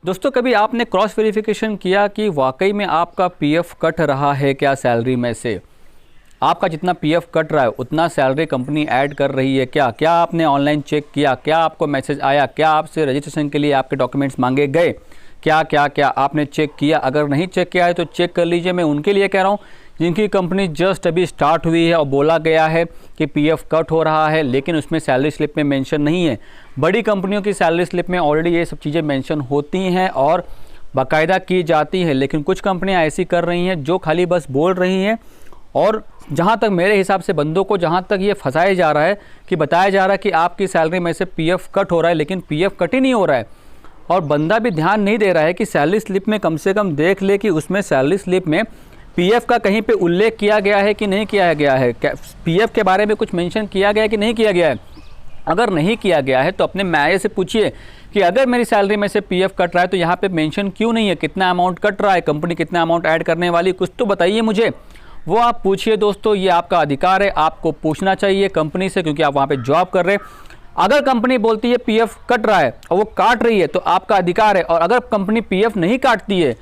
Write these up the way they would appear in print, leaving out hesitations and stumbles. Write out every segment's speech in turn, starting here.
दोस्तों कभी आपने क्रॉस वेरिफिकेशन किया कि वाकई में आपका पीएफ कट रहा है क्या सैलरी में से? आपका जितना पीएफ कट रहा है उतना सैलरी कंपनी ऐड कर रही है क्या? क्या आपने ऑनलाइन चेक किया? क्या आपको मैसेज आया? क्या आपसे रजिस्ट्रेशन के लिए आपके डॉक्यूमेंट्स मांगे गए? क्या आपने चेक किया? अगर नहीं चेक किया है तो चेक कर लीजिए। मैं उनके लिए कह रहा हूँ जिनकी कंपनी जस्ट अभी स्टार्ट हुई है और बोला गया है कि पीएफ कट हो रहा है, लेकिन उसमें सैलरी स्लिप में मेंशन नहीं है। बड़ी कंपनियों की सैलरी स्लिप में ऑलरेडी ये सब चीज़ें मेंशन होती हैं और बाकायदा की जाती है, लेकिन कुछ कंपनियां ऐसी कर रही हैं जो खाली बस बोल रही हैं। और जहां तक मेरे हिसाब से बंदों को जहां तक ये फंसाया जा रहा है कि बताया जा रहा है कि आपकी सैलरी में से पीएफ कट हो रहा है, लेकिन पीएफ कट ही नहीं हो रहा है। और बंदा भी ध्यान नहीं दे रहा है कि सैलरी स्लिप में कम से कम देख ले कि उसमें सैलरी स्लिप में पीएफ का कहीं पे उल्लेख किया गया है कि नहीं किया गया है, पीएफ के बारे में कुछ मेंशन किया गया है कि नहीं किया गया है। अगर नहीं किया गया है तो अपने मैनेजर से पूछिए कि अगर मेरी सैलरी में से पीएफ कट रहा है तो यहाँ पे मेंशन क्यों नहीं है, कितना अमाउंट कट रहा है, कंपनी कितना अमाउंट ऐड करने वाली, कुछ तो बताइए मुझे। वो आप पूछिए दोस्तों, ये आपका अधिकार है, आपको पूछना चाहिए कंपनी से, क्योंकि आप वहाँ पे जॉब कर रहे हैं। अगर कंपनी बोलती है पीएफ कट रहा है और वो काट रही है तो आपका अधिकार है, और अगर कंपनी पीएफ नहीं काटती है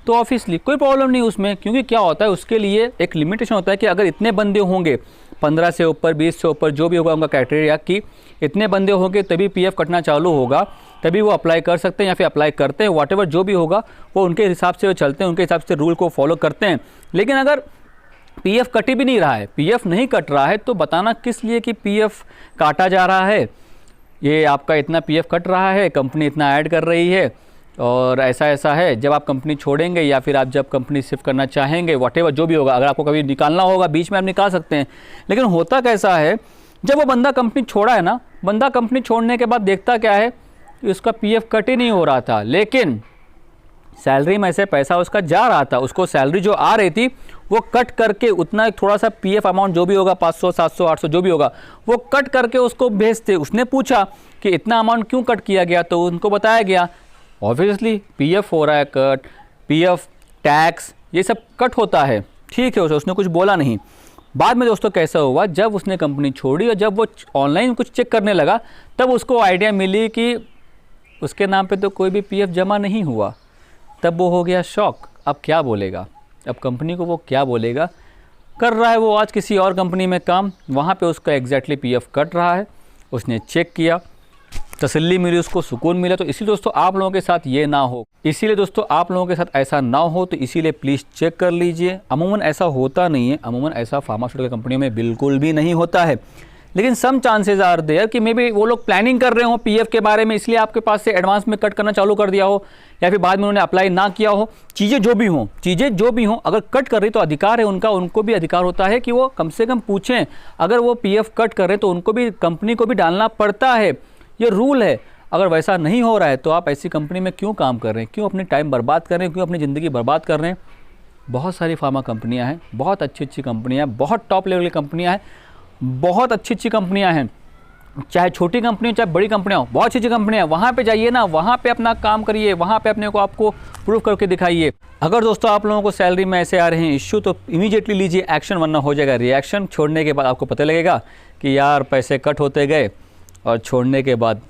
तो ऑब्वियसली कोई प्रॉब्लम नहीं उसमें, क्योंकि क्या होता है उसके लिए एक लिमिटेशन होता है कि अगर इतने बंदे होंगे 15 से ऊपर 20 से ऊपर जो भी होगा उनका क्राइटेरिया कि इतने बंदे होंगे तभी पीएफ कटना चालू होगा, तभी वो अप्लाई कर सकते हैं या फिर अप्लाई करते हैं। व्हाटएवर जो भी होगा वो उनके हिसाब से वो चलते हैं, उनके हिसाब से रूल को फॉलो करते हैं। लेकिन अगर पीएफ कट भी नहीं रहा है, पीएफ नहीं कट रहा है, तो बताना किस लिए कि पीएफ काटा जा रहा है। ये आपका इतना पीएफ कट रहा है, कंपनी इतना ऐड कर रही है और ऐसा है। जब आप कंपनी छोड़ेंगे या फिर आप जब कंपनी शिफ्ट करना चाहेंगे, व्हाटएवर जो भी होगा, अगर आपको कभी निकालना होगा बीच में आप निकाल सकते हैं। लेकिन होता कैसा है, जब वो बंदा कंपनी छोड़ा है ना, बंदा कंपनी छोड़ने के बाद देखता क्या है कि उसका पीएफ कट ही नहीं हो रहा था, लेकिन सैलरी में से पैसा उसका जा रहा था। उसको सैलरी जो आ रही थी वो कट करके उतना थोड़ा सा पीएफ अमाउंट जो भी होगा 500 700 800 जो भी होगा वो कट करके उसको भेजते। उसने पूछा कि इतना अमाउंट क्यों कट किया गया, तो उनको बताया गया ऑब्वियसली पीएफ हो रहा है कट, पीएफ टैक्स ये सब कट होता है। ठीक है, उसने कुछ बोला नहीं। बाद में दोस्तों कैसा हुआ, जब उसने कंपनी छोड़ी और जब वो ऑनलाइन कुछ चेक करने लगा तब उसको आइडिया मिली कि उसके नाम पे तो कोई भी पीएफ जमा नहीं हुआ। तब वो हो गया शॉक। अब क्या बोलेगा, अब कंपनी को वो क्या बोलेगा। कर रहा है वो आज किसी और कंपनी में काम, वहाँ पे उसका एग्जैक्टली पीएफ कट रहा है। उसने चेक किया, तसल्ली मिली, उसको सुकून मिला। तो इसीलिए दोस्तों आप लोगों के साथ ये ना हो, इसीलिए दोस्तों आप लोगों के साथ ऐसा ना हो, तो इसीलिए प्लीज़ चेक कर लीजिए। अमूमन ऐसा होता नहीं है, अमूमन ऐसा फार्मास्यूटिकल कंपनियों में बिल्कुल भी नहीं होता है, लेकिन सम चांसेस आर देयर कि मे बी वो लोग प्लानिंग कर रहे हो पीएफ के बारे में, इसलिए आपके पास से एडवांस में कट करना चालू कर दिया हो, या फिर बाद में उन्होंने अप्लाई ना किया हो। चीज़ें जो भी हों, अगर कट कर रही तो अधिकार है उनका, उनको भी अधिकार होता है कि वो कम से कम पूछें। अगर वो पीएफ कट कर रहे हैं तो उनको भी, कंपनी को भी डालना पड़ता है, ये रूल है। अगर वैसा नहीं हो रहा है तो आप ऐसी कंपनी में क्यों काम कर रहे हैं, क्यों अपनी टाइम बर्बाद कर रहे हैं, क्यों अपनी ज़िंदगी बर्बाद कर रहे हैं। बहुत सारी फार्मा कंपनियां हैं, बहुत अच्छी कंपनियां हैं, बहुत टॉप लेवल की कंपनियां हैं, बहुत अच्छी कंपनियां हैं, चाहे छोटी कंपनी हो चाहे बड़ी कंपनियां हो, बहुत अच्छी कंपनियां हैं। वहाँ पे जाइए ना, वहाँ पे अपना काम करिए, वहाँ पे अपने को आपको प्रूफ करके दिखाइए। अगर दोस्तों आप लोगों को सैलरी में ऐसे आ रहे हैं इश्यू, तो इमीडिएटली लीजिए एक्शन, वरना हो जाएगा रिएक्शन। छोड़ने के बाद आपको पता लगेगा कि यार पैसे कट होते गए और छोड़ने के बाद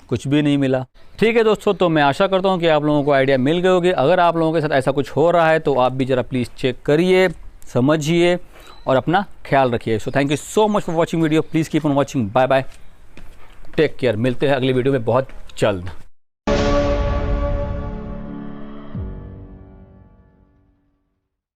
कुछ भी नहीं मिला। ठीक है दोस्तों, तो मैं आशा करता हूँ कि आप लोगों को आइडिया मिल गए होगी। अगर आप लोगों के साथ ऐसा कुछ हो रहा है तो आप भी ज़रा प्लीज़ चेक करिए, समझिए और अपना ख्याल रखिए। So thank you so much for watching video. Please keep on watching. Bye bye, take care. मिलते हैं अगली वीडियो में बहुत जल्द।